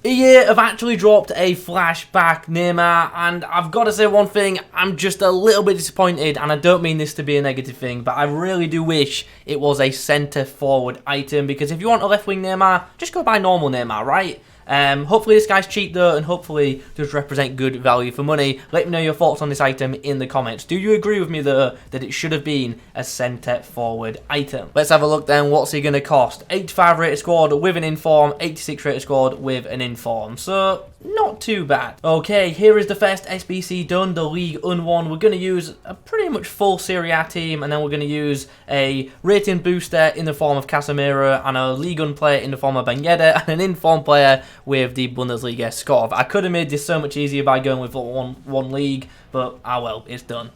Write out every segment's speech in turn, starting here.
EA have actually dropped a Flashback Neymar, and I've got to say one thing, I'm just a little bit disappointed, and I don't mean this to be a negative thing, but I really do wish it was a centre forward item, because if you want a left wing Neymar, just go buy normal Neymar, right? Hopefully this guy's cheap though, and hopefully does represent good value for money. Let me know your thoughts on this item in the comments. Do you agree with me though that it should have been a centre forward item? Let's have a look then. What's he going to cost? 85 rated squad with an inform, 86 rated squad with an inform. So not too bad. Okay, here is the first SBC done, the League Unwon. We're going to use a pretty much full Serie A team, and then we're going to use a rating booster in the form of Casemiro, and a League Un player in the form of Ben Yedder, and an inform player with the Bundesliga Skov. I could have made this so much easier by going with one league, but well, it's done.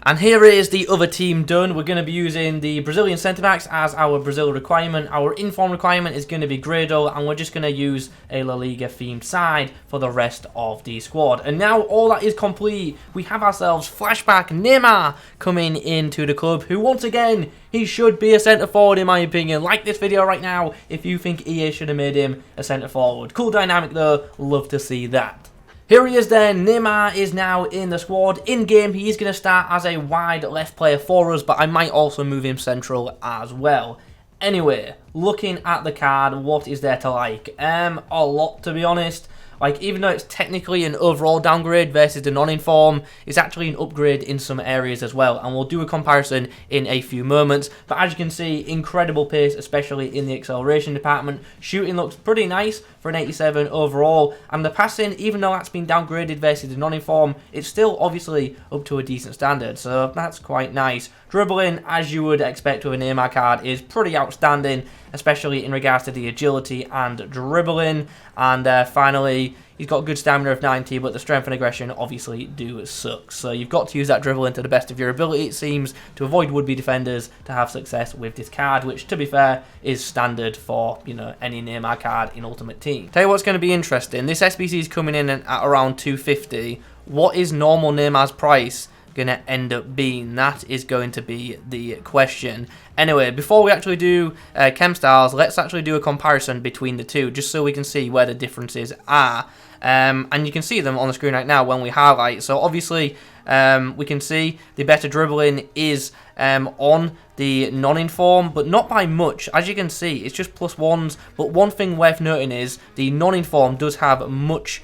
And here is the other team done. We're going to be using the Brazilian centre-backs as our Brazil requirement. Our inform requirement is going to be Grado, and we're just going to use a La Liga themed side for the rest of the squad. And now all that is complete. We have ourselves Flashback Neymar coming into the club, who once again, he should be a centre-forward in my opinion. Like this video right now if you think EA should have made him a centre-forward. Cool dynamic though, love to see that. Here he is then. Neymar is now in the squad. In game, he is going to start as a wide left player for us, but I might also move him central as well. Anyway, looking at the card, what is there to like? A lot, to be honest. Like, even though it's technically an overall downgrade versus the non-inform, it's actually an upgrade in some areas as well. And we'll do a comparison in a few moments. But as you can see, incredible pace, especially in the acceleration department. Shooting looks pretty nice for an 87 overall. And the passing, even though that's been downgraded versus the non-inform, it's still obviously up to a decent standard. So that's quite nice. Dribbling, as you would expect with a Neymar card, is pretty outstanding, especially in regards to the agility and dribbling. And finally, he's got good stamina of 90, but the strength and aggression obviously do suck. So you've got to use that dribbling to the best of your ability, it seems, to avoid would-be defenders to have success with this card, which, to be fair, is standard for, you know, any Neymar card in Ultimate Team. Tell you what's going to be interesting. This SBC is coming in at around 250. What is normal Neymar's price going to end up being? That is going to be the question. Anyway, before we actually do chem styles, let's actually do a comparison between the two, just so we can see where the differences are. And you can see them on the screen right now when we highlight. So obviously we can see the better dribbling is on the non-inform, but not by much. As you can see, it's just +1s. But one thing worth noting is the non-inform does have much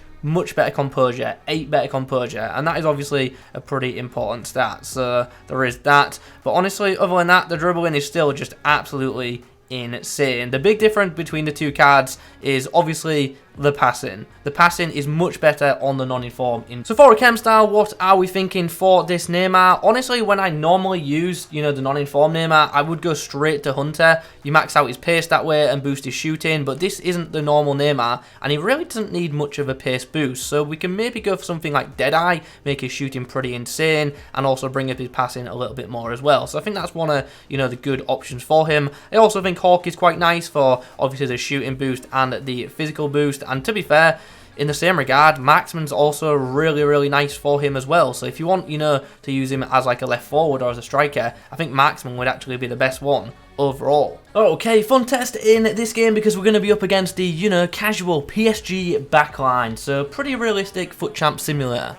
better composure, 8 better composure, and that is obviously a pretty important stat. So there is that. But honestly, other than that, the dribbling is still just absolutely insane. The big difference between the two cards is obviously the passing. The passing is much better on the non-inform. So for a chem style, what are we thinking for this Neymar? Honestly, when I normally use, you know, the non-inform Neymar, I would go straight to Hunter. You max out his pace that way and boost his shooting, but this isn't the normal Neymar, and he really doesn't need much of a pace boost. So we can maybe go for something like Deadeye, make his shooting pretty insane, and also bring up his passing a little bit more as well. So I think that's one of, you know, the good options for him. I also think Hawk is quite nice for obviously the shooting boost and the physical boost. And to be fair, in the same regard, Marksman's also really nice for him as well. So if you want, you know, to use him as like a left forward or as a striker, I think Marksman would actually be the best one overall. Okay, fun test in this game because we're going to be up against the, you know, casual PSG backline. So pretty realistic foot champ simulator.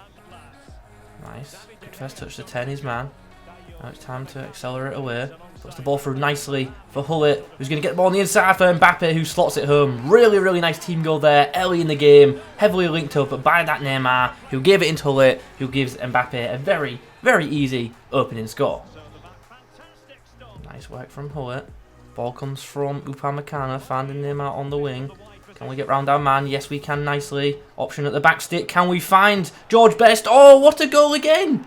Nice. Good first touch to 10 is man. Now it's time to accelerate away. Puts the ball through nicely for Hullet, who's going to get the ball on the inside for Mbappe, who slots it home. Really nice team goal there early in the game. Heavily linked up by that Neymar, who gave it into Hullet, who gives Mbappe a very easy opening score. Nice work from Hullet. Ball comes from Upamecano, finding Neymar on the wing. Can we get round our man? Yes, we can nicely. Option at the back stick. Can we find George Best? Oh, what a goal again!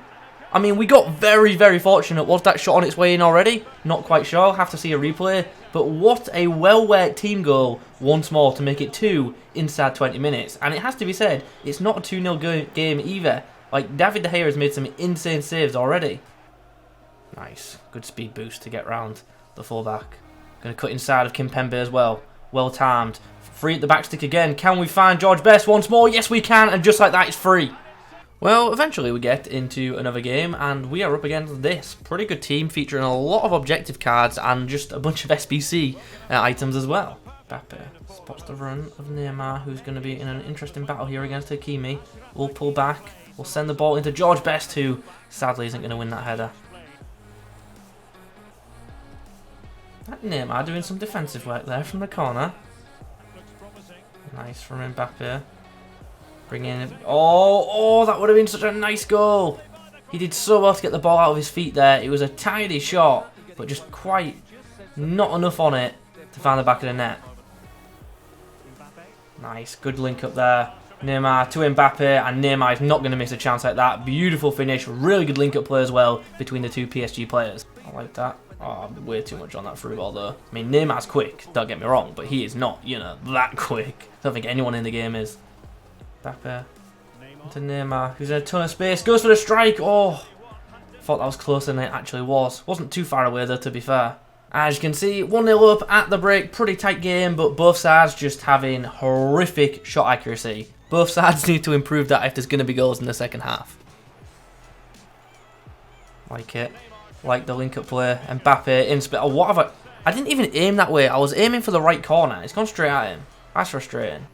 I mean, we got very fortunate. Was that shot on its way in already? Not quite sure. I'll have to see a replay. But what a well-worked team goal once more to make it 2 inside 20 minutes. And it has to be said, it's not a 2-0 game either. Like, David De Gea has made some insane saves already. Nice. Good speed boost to get round the fullback. Going to cut inside of Kimpembe as well. Well timed. Free at the back stick again. Can we find George Best once more? Yes, we can. And just like that, it's free. Well, eventually we get into another game, and we are up against this pretty good team featuring a lot of objective cards and just a bunch of SBC items as well. Mbappe spots the run of Neymar, who's going to be in an interesting battle here against Hakimi. We'll pull back. We'll send the ball into George Best, who sadly isn't going to win that header. That Neymar doing some defensive work there from the corner. Nice from Mbappe. Bringing in... Oh, that would have been such a nice goal. He did so well to get the ball out of his feet there. It was a tidy shot, but just quite not enough on it to find the back of the net. Nice, good link up there. Neymar to Mbappe, and Neymar is not going to miss a chance like that. Beautiful finish, really good link up play as well between the two PSG players. I like that. Oh, way too much on that through ball though. I mean, Neymar's quick, don't get me wrong, but he is not, you know, that quick. I don't think anyone in the game is. Mbappe to Neymar, who's in a ton of space, goes for the strike. Oh, thought that was closer than it actually was. Wasn't too far away though, to be fair. As you can see, 1-0 up at the break, pretty tight game, but both sides just having horrific shot accuracy. Both sides need to improve that if there's going to be goals in the second half. Like it. Like the link-up play. Mbappe in spit. Oh, what have I didn't even aim that way. I was aiming for the right corner. It's gone straight at him. That's frustrating.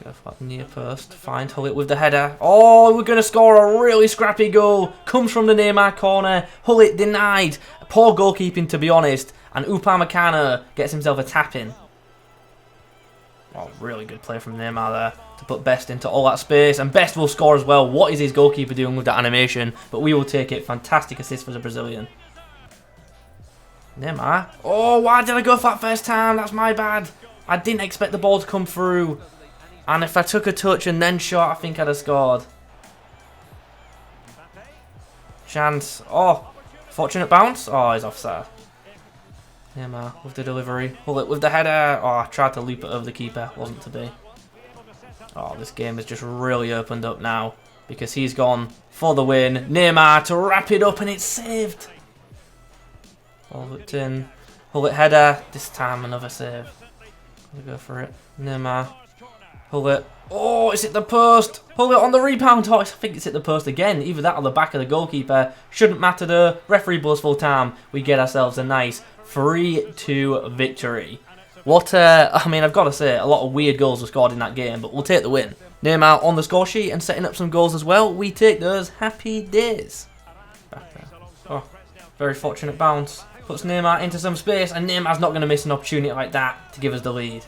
Go for that near post. Find Hullet with the header. Oh, we're going to score a really scrappy goal. Comes from the Neymar corner. Hullet denied. Poor goalkeeping, to be honest. And Upamecano gets himself a tap-in. Oh, really good play from Neymar there to put Best into all that space. And Best will score as well. What is his goalkeeper doing with that animation? But we will take it. Fantastic assist for the Brazilian. Neymar. Oh, why did I go for that first time? That's my bad. I didn't expect the ball to come through. And if I took a touch and then shot, I think I'd have scored. Chance. Oh, fortunate bounce. Oh, he's offside. Neymar with the delivery. Hullet with the header. Oh, I tried to loop it over the keeper. Wasn't to be. Oh, this game has just really opened up now. Because he's gone for the win. Neymar to wrap it up and it's saved. Ball whipped in. Hullet header. This time another save. We'll go for it. Neymar. Hullet. Oh, it's hit the post. Hullet on the rebound. Oh, I think it's hit the post again. Either that or the back of the goalkeeper. Shouldn't matter though. Referee blows full time. We get ourselves a nice 3-2 victory. What I mean, I've got to say, a lot of weird goals were scored in that game, but we'll take the win. Neymar on the score sheet and setting up some goals as well. We take those happy days. Back there. Oh, very fortunate bounce. Puts Neymar into some space, and Neymar's not going to miss an opportunity like that to give us the lead.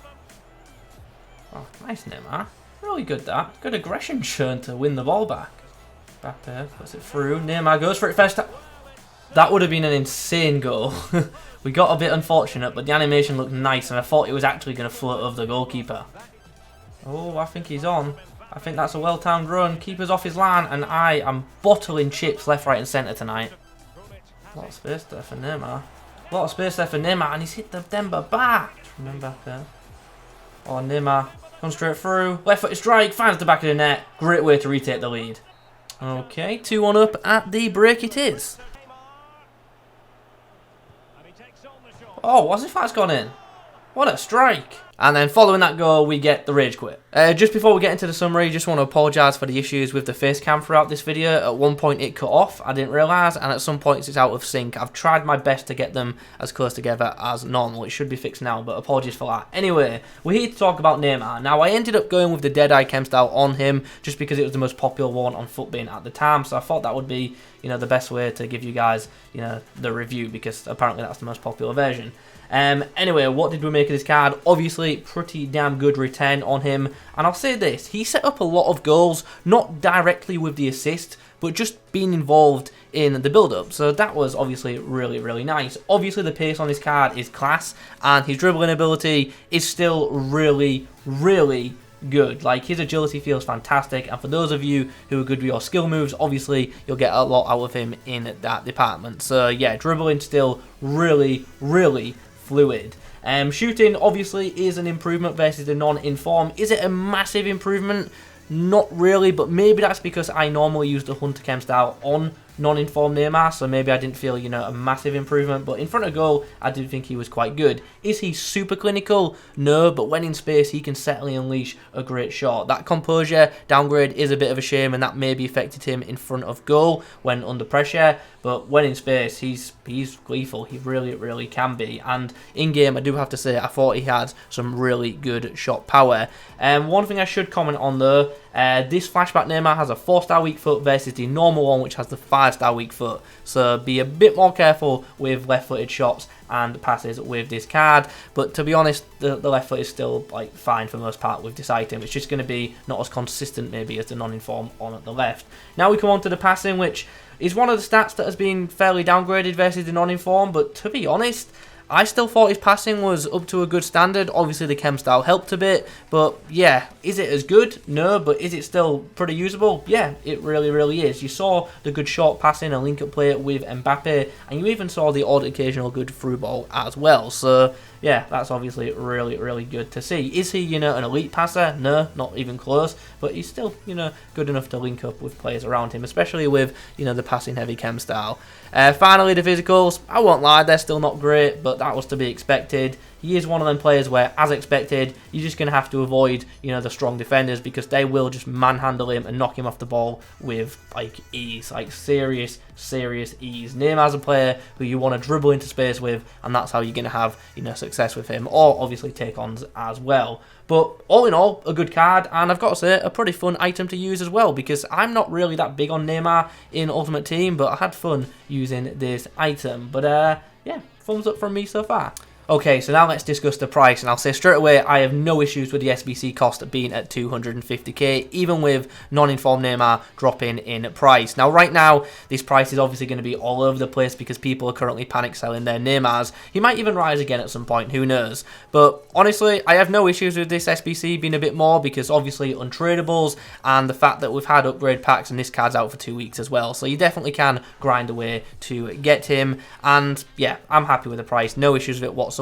Oh, nice Neymar. Really good that. Good aggression shown to win the ball back. Back there, puts it through. Neymar goes for it first time. That would have been an insane goal. We got a bit unfortunate, but the animation looked nice, and I thought it was actually going to float over the goalkeeper. Oh, I think he's on. I think that's a well-timed run. Keeper's off his line, and I am bottling chips left, right, and centre tonight. A lot of space there for Neymar. A lot of space there for Neymar, and he's hit the Demba back. Remember there. Oh, Neymar comes straight through. Left-footed strike, finds the back of the net. Great way to retake the lead. Okay, 2-1 up at the break it is. Oh, what's if that's gone in? What a strike. And then following that goal, we get the rage quit. Just before we get into the summary, just want to apologise for the issues with the face cam throughout this video. At one point it cut off, I didn't realise, and at some points it's out of sync. I've tried my best to get them as close together as normal. It should be fixed now, but apologies for that. Anyway, we're here to talk about Neymar. Now, I ended up going with the Deadeye chem style on him, just because it was the most popular one on FUTBIN at the time, so I thought that would be, you know, the best way to give you guys, you know, the review, because apparently that's the most popular version. Anyway, what did we make of this card? Obviously, pretty damn good return on him. And I'll say this, he set up a lot of goals, not directly with the assist, but just being involved in the build-up. So that was obviously really, really nice. Obviously, the pace on this card is class, and his dribbling ability is still really, really good. Like, his agility feels fantastic, and for those of you who are good with your skill moves, obviously you'll get a lot out of him in that department. So yeah, dribbling still really, really fluid. Shooting obviously is an improvement versus the non-inform. Is it a massive improvement? Not really, but maybe that's because I normally use the Hunter Chem style on non-informed Neymar, so maybe I didn't feel, you know, a massive improvement, but in front of goal, I did think he was quite good. Is he super clinical? No, but when in space, he can certainly unleash a great shot. That composure downgrade is a bit of a shame, and that maybe affected him in front of goal when under pressure, but when in space, he's gleeful. He really can be, and in-game, I do have to say, I thought he had some really good shot power. One thing I should comment on though, this Flashback Neymar has a 4-star weak foot versus the normal one, which has the 5-star weak foot, so be a bit more careful with left-footed shots and passes with this card. But to be honest, the left foot is still like fine for the most part with this item. It's just going to be not as consistent maybe as the non-informed on at the left. Now we come on to the passing, which is one of the stats that has been fairly downgraded versus the non-informed, but to be honest, I still thought his passing was up to a good standard. Obviously, the chem style helped a bit, but yeah, is it as good? No, but is it still pretty usable? Yeah, it really is. You saw the good short passing and link-up play with Mbappe, and you even saw the odd occasional good through ball as well. So yeah, that's obviously really good to see. Is he, you know, an elite passer? No, not even close, but he's still, you know, good enough to link up with players around him, especially with, you know, the passing heavy chem style. Finally, the physicals, I won't lie, they're still not great, but that was to be expected. He is one of them players where, as expected, you're just going to have to avoid, you know, the strong defenders, because they will just manhandle him and knock him off the ball with, like, ease, like serious ease. Neymar's a player who you want to dribble into space with, and that's how you're going to have, you know, success with him, or obviously take-ons as well. But all in all, a good card, and I've got to say, a pretty fun item to use as well, because I'm not really that big on Neymar in Ultimate Team, but I had fun using this item. But yeah, thumbs up from me so far. Okay, so now let's discuss the price, and I'll say straight away, I have no issues with the SBC cost being at 250k, even with non-informed Neymar dropping in price. Now, right now, this price is obviously going to be all over the place because people are currently panic selling their Neymars. He might even rise again at some point, who knows? But honestly, I have no issues with this SBC being a bit more because obviously untradables and the fact that we've had upgrade packs and this card's out for 2 weeks as well. So you definitely can grind away to get him, and yeah, I'm happy with the price, no issues with it whatsoever.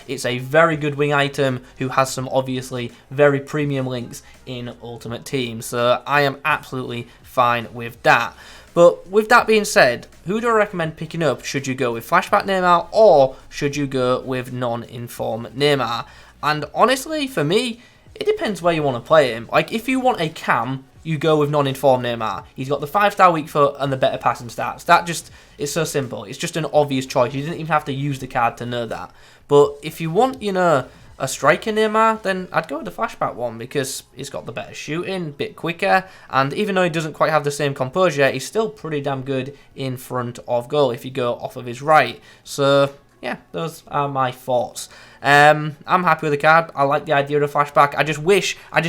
It's a very good wing item who has some obviously very premium links in Ultimate Team, so I am absolutely fine with that. But with that being said, who do I recommend picking up? Should you go with Flashback Neymar or should you go with non-informed Neymar? And honestly, for me, it depends where you want to play him. Like, if you want a cam, you go with non-informed Neymar. He's got the 5-star weak foot and the better passing stats. That just, it's so simple. It's just an obvious choice. You didn't even have to use the card to know that. But if you want, you know, a striker Neymar, then I'd go with the Flashback one because he's got the better shooting, bit quicker, and even though he doesn't quite have the same composure, he's still pretty damn good in front of goal if you go off of his right. So yeah, those are my thoughts. I'm happy with the card. I like the idea of the Flashback. I just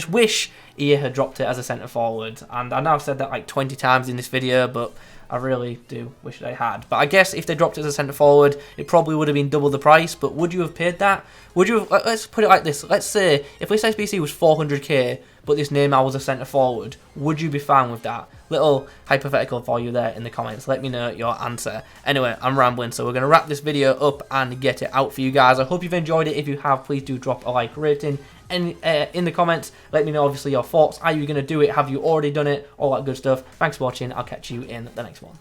wish he had dropped it as a centre forward, and I know I've said that like 20 times in this video, but I really do wish they had. But I guess if they dropped it as a centre forward, it probably would have been double the price. But would you have paid that? Would you have, let's put it like this. Let's say if this SBC was 400k, but this Neymar was a centre forward, would you be fine with that? Little hypothetical for you there in the comments. Let me know your answer. Anyway, I'm rambling, so we're going to wrap this video up and get it out for you guys. I hope you've enjoyed it. If you have, please do drop a like rating. And in the comments, let me know obviously your thoughts. Are you going to do it? Have you already done it? All that good stuff. Thanks for watching. I'll catch you in the next one.